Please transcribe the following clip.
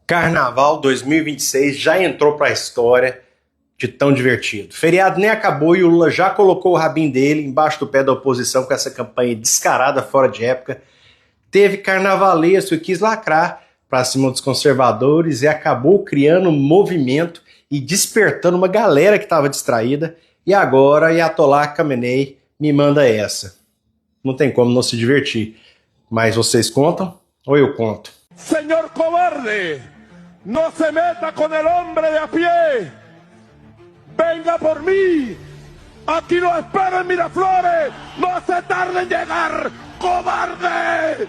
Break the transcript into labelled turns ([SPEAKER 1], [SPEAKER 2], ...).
[SPEAKER 1] Carnaval 2026 já entrou para a história de tão divertido. O feriado nem acabou e o Lula já colocou o rabinho dele embaixo do pé da oposição com essa campanha descarada fora de época. Teve carnavalesco e quis lacrar para cima dos conservadores e acabou criando um movimento e despertando uma galera que estava distraída. E agora Ayatollah Khamenei me manda essa. Não tem como não se divertir. Mas vocês contam ou eu conto?
[SPEAKER 2] Señor cobarde, no se meta con el hombre de a pie. Venga por mí. Aquí lo espero en Miraflores. No se tarde en llegar, cobarde.